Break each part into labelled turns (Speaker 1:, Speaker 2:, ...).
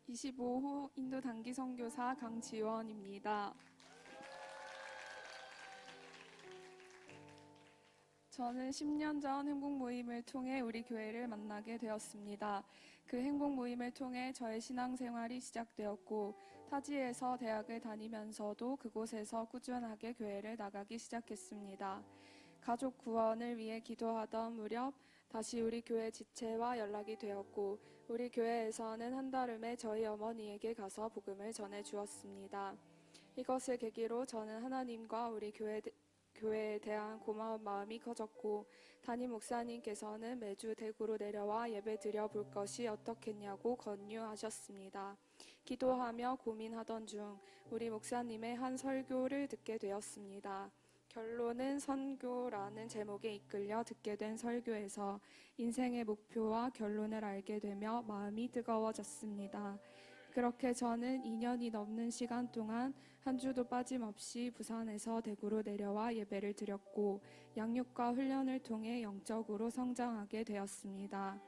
Speaker 1: (25호) 인도 단기 선교사 강지원입니다. 저는 10년 전 행복 모임을 통해 우리 교회를 만나게 되었습니다. 그 행복 모임을 통해 저의 신앙생활이 시작되었고, 타지에서 대학을 다니면서도 그곳에서 꾸준하게 교회를 나가기 시작했습니다. 가족 구원을 위해 기도하던 무렵 다시 우리 교회 지체와 연락이 되었고, 우리 교회에서는 한달음에 저희 어머니에게 가서 복음을 전해 주었습니다. 이것을 계기로 저는 하나님과 우리 교회에 대한 고마운 마음이 커졌고, 담임 목사님께서는 매주 대구로 내려와 예배 드려 볼 것이 어떻겠냐고 권유하셨습니다. 기도하며 고민하던 중 우리 목사님의 한 설교를 듣게 되었습니다. 결론은 선교라는 제목에 이끌려 듣게 된 설교에서 인생의 목표와 결론을 알게 되며 마음이 뜨거워졌습니다. 그렇게 저는 2년이 넘는 시간 동안 한 주도 빠짐없이 부산에서 대구로 내려와 예배를 드렸고, 양육과 훈련을 통해 영적으로 성장하게 되었습니다.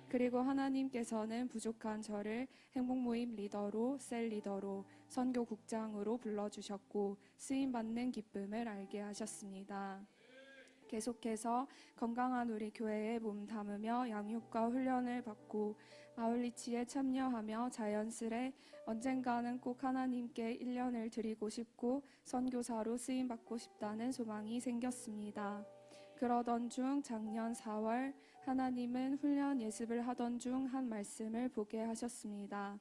Speaker 1: 그리고 하나님께서는 부족한 저를 행복모임 리더로, 셀 리더로, 선교국장으로 불러주셨고, 쓰임받는 기쁨을 알게 하셨습니다. 계속해서 건강한 우리 교회에 몸 담으며 양육과 훈련을 받고 아울리치에 참여하며 자연스레 언젠가는 꼭 하나님께 1년을 드리고 싶고 선교사로 쓰임받고 싶다는 소망이 생겼습니다. 그러던 중 작년 4월 하나님은 훈련 예습을 하던 중 한 말씀을 보게 하셨습니다.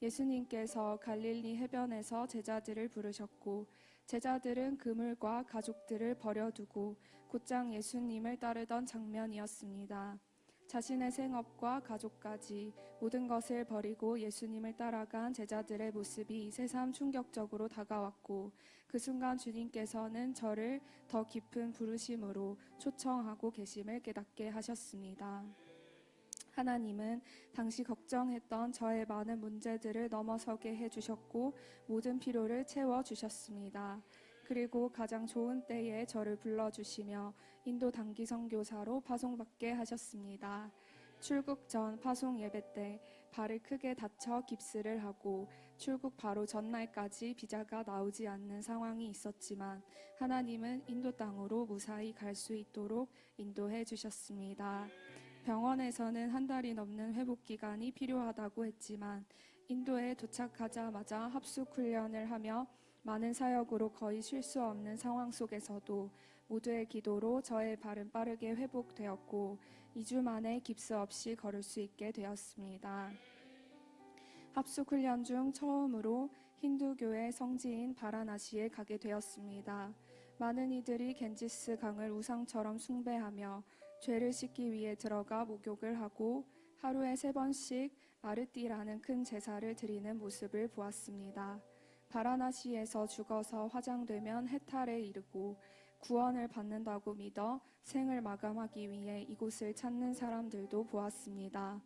Speaker 1: 예수님께서 갈릴리 해변에서 제자들을 부르셨고, 제자들은 그물과 가족들을 버려두고 곧장 예수님을 따르던 장면이었습니다. 자신의 생업과 가족까지 모든 것을 버리고 예수님을 따라간 제자들의 모습이 새삼 충격적으로 다가왔고, 그 순간 주님께서는 저를 더 깊은 부르심으로 초청하고 계심을 깨닫게 하셨습니다. 하나님은 당시 걱정했던 저의 많은 문제들을 넘어서게 해주셨고, 모든 필요를 채워주셨습니다. 그리고 가장 좋은 때에 저를 불러주시며 인도 단기 선교사로 파송받게 하셨습니다. 출국 전 파송 예배 때 발을 크게 다쳐 깁스를 하고 출국 바로 전날까지 비자가 나오지 않는 상황이 있었지만, 하나님은 인도 땅으로 무사히 갈 수 있도록 인도해 주셨습니다. 병원에서는 한 달이 넘는 회복 기간이 필요하다고 했지만, 인도에 도착하자마자 합숙 훈련을 하며 많은 사역으로 거의 쉴 수 없는 상황 속에서도 모두의 기도로 저의 발은 빠르게 회복되었고 2주 만에 깁스 없이 걸을 수 있게 되었습니다. 합숙 훈련 중 처음으로 힌두교의 성지인 바라나시에 가게 되었습니다. 많은 이들이 겐지스 강을 우상처럼 숭배하며 죄를 씻기 위해 들어가 목욕을 하고 하루에 3번씩 아르띠라는 큰 제사를 드리는 모습을 보았습니다. 바라나시에서 죽어서 화장되면 해탈에 이르고 구원을 받는다고 믿어 생을 마감하기 위해 이곳을 찾는 사람들도 보았습니다.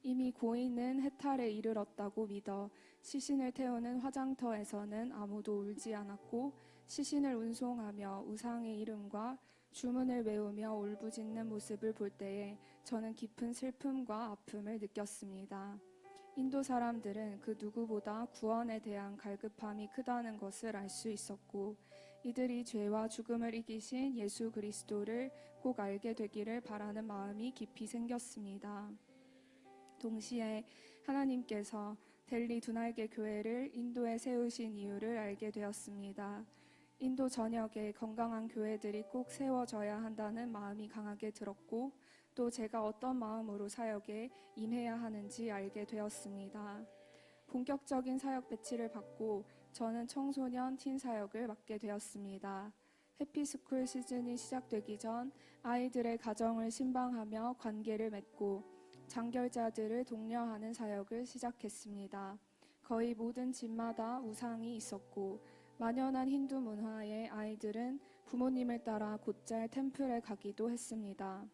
Speaker 1: 이미 고인은 해탈에 이르렀다고 믿어 시신을 태우는 화장터에서는 아무도 울지 않았고, 시신을 운송하며 우상의 이름과 주문을 외우며 울부짖는 모습을 볼 때에 저는 깊은 슬픔과 아픔을 느꼈습니다. 인도 사람들은 그 누구보다 구원에 대한 갈급함이 크다는 것을 알 수 있었고, 이들이 죄와 죽음을 이기신 예수 그리스도를 꼭 알게 되기를 바라는 마음이 깊이 생겼습니다. 동시에 하나님께서 델리 두날개 교회를 인도에 세우신 이유를 알게 되었습니다. 인도 전역에 건강한 교회들이 꼭 세워져야 한다는 마음이 강하게 들었고, 또 제가 어떤 마음으로 사역에 임해야 하는지 알게 되었습니다. 본격적인 사역 배치를 받고 저는 청소년 틴 사역을 맡게 되었습니다. 해피스쿨 시즌이 시작되기 전 아이들의 가정을 신방하며 관계를 맺고 장결자들을 독려하는 사역을 시작했습니다. 거의 모든 집마다 우상이 있었고, 만연한 힌두 문화의 아이들은 부모님을 따라 곧잘 템플에 가기도 했습니다.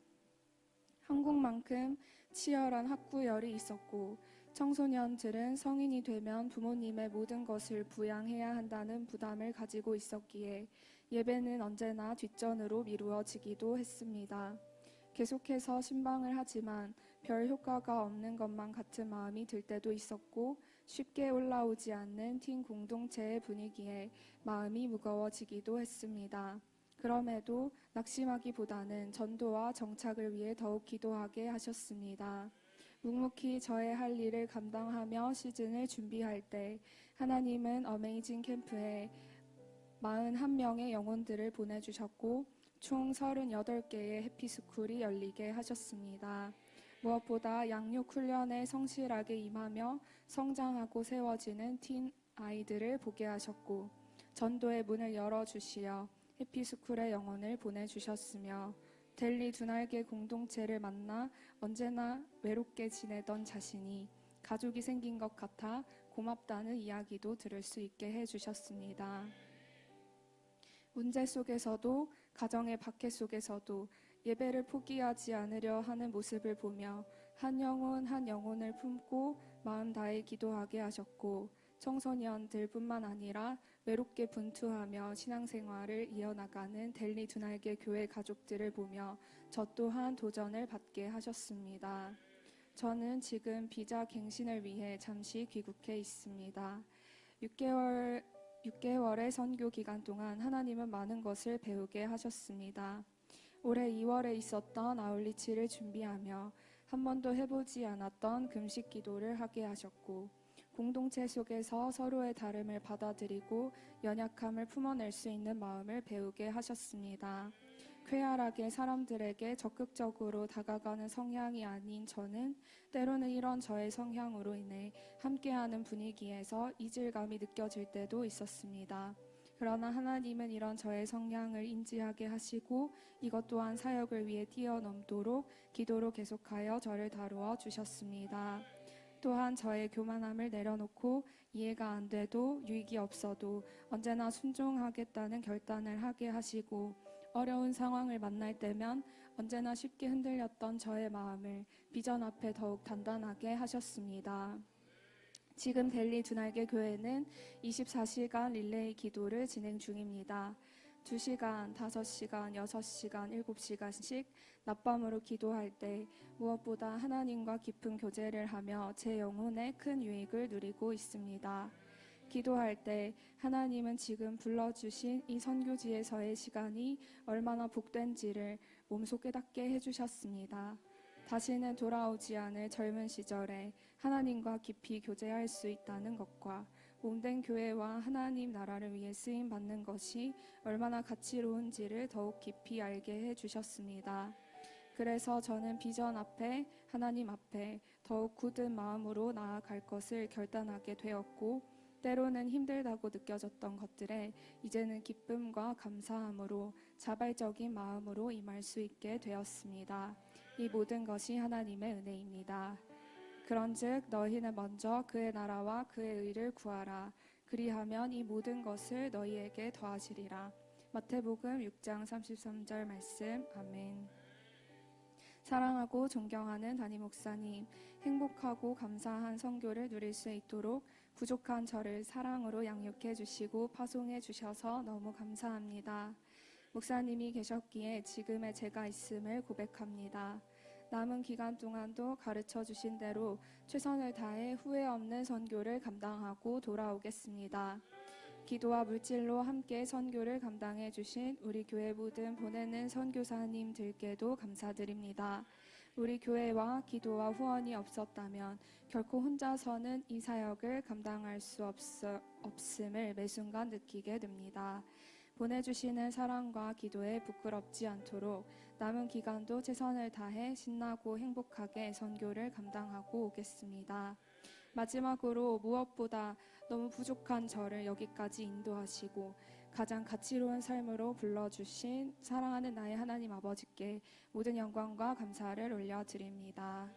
Speaker 1: 한국만큼 치열한 학구열이 있었고, 청소년들은 성인이 되면 부모님의 모든 것을 부양해야 한다는 부담을 가지고 있었기에 예배는 언제나 뒷전으로 미루어지기도 했습니다. 계속해서 신방을 하지만 별 효과가 없는 것만 같은 마음이 들 때도 있었고 쉽게 올라오지 않는 팀 공동체의 분위기에 마음이 무거워지기도 했습니다. 그럼에도 낙심하기보다는 전도와 정착을 위해 더욱 기도하게 하셨습니다. 묵묵히 저의 할 일을 감당하며 시즌을 준비할 때 하나님은 어메이징 캠프에 41명의 영혼들을 보내주셨고 총 38개의 해피스쿨이 열리게 하셨습니다. 무엇보다 양육 훈련에 성실하게 임하며 성장하고 세워지는 틴 아이들을 보게 하셨고 전도의 문을 열어주시어 해피스쿨의 영혼을 보내주셨으며 델리 두 날개 공동체를 만나 언제나 외롭게 지내던 자신이 가족이 생긴 것 같아 고맙다는 이야기도 들을 수 있게 해주셨습니다. 문제 속에서도 가정의 박해 속에서도 예배를 포기하지 않으려 하는 모습을 보며 한 영혼을 품고 마음 다해 기도하게 하셨고 청소년들뿐만 아니라 외롭게 분투하며 신앙생활을 이어나가는 델리 두 날개 교회 가족들을 보며 저 또한 도전을 받게 하셨습니다. 저는 지금 비자 갱신을 위해 잠시 귀국해 있습니다. 6개월의 선교 기간 동안 하나님은 많은 것을 배우게 하셨습니다. 올해 2월에 있었던 아울리치를 준비하며 한 번도 해보지 않았던 금식 기도를 하게 하셨고 공동체 속에서 서로의 다름을 받아들이고 연약함을 품어낼 수 있는 마음을 배우게 하셨습니다. 쾌활하게 사람들에게 적극적으로 다가가는 성향이 아닌 저는 때로는 이런 저의 성향으로 인해 함께하는 분위기에서 이질감이 느껴질 때도 있었습니다. 그러나 하나님은 이런 저의 성향을 인지하게 하시고 이것 또한 사역을 위해 뛰어넘도록 기도로 계속하여 저를 다루어 주셨습니다. 또한 저의 교만함을 내려놓고 이해가 안 돼도 유익이 없어도 언제나 순종하겠다는 결단을 하게 하시고 어려운 상황을 만날 때면 언제나 쉽게 흔들렸던 저의 마음을 비전 앞에 더욱 단단하게 하셨습니다. 지금 델리 두 날개 교회는 24시간 릴레이 기도를 진행 중입니다. 2시간, 5시간, 6시간, 7시간씩 낮밤으로 기도할 때 무엇보다 하나님과 깊은 교제를 하며 제 영혼에 큰 유익을 누리고 있습니다. 기도할 때 하나님은 지금 불러주신 이 선교지에서의 시간이 얼마나 복된지를 몸소 깨닫게 해주셨습니다. 다시는 돌아오지 않을 젊은 시절에 하나님과 깊이 교제할 수 있다는 것과 몸된 교회와 하나님 나라를 위해 쓰임받는 것이 얼마나 가치로운지를 더욱 깊이 알게 해주셨습니다. 그래서 저는 비전 앞에 하나님 앞에 더욱 굳은 마음으로 나아갈 것을 결단하게 되었고 때로는 힘들다고 느껴졌던 것들에 이제는 기쁨과 감사함으로 자발적인 마음으로 임할 수 있게 되었습니다. 이 모든 것이 하나님의 은혜입니다. 그런즉 너희는 먼저 그의 나라와 그의 의를 구하라. 그리하면 이 모든 것을 너희에게 더하시리라. 마태복음 6장 33절 말씀. 아멘. 사랑하고 존경하는 담임 목사님, 행복하고 감사한 선교를 누릴 수 있도록 부족한 저를 사랑으로 양육해 주시고 파송해 주셔서 너무 감사합니다. 목사님이 계셨기에 지금의 제가 있음을 고백합니다. 남은 기간 동안도 가르쳐 주신 대로 최선을 다해 후회 없는 선교를 감당하고 돌아오겠습니다. 기도와 물질로 함께 선교를 감당해 주신 우리 교회 모든 보내는 선교사님들께도 감사드립니다. 우리 교회와 기도와 후원이 없었다면 결코 혼자서는 이 사역을 감당할 수 없음을 매순간 느끼게 됩니다. 보내주시는 사랑과 기도에 부끄럽지 않도록 남은 기간도 최선을 다해 신나고 행복하게 선교를 감당하고 오겠습니다. 마지막으로 무엇보다 너무 부족한 저를 여기까지 인도하시고 가장 가치로운 삶으로 불러주신 사랑하는 나의 하나님 아버지께 모든 영광과 감사를 올려드립니다.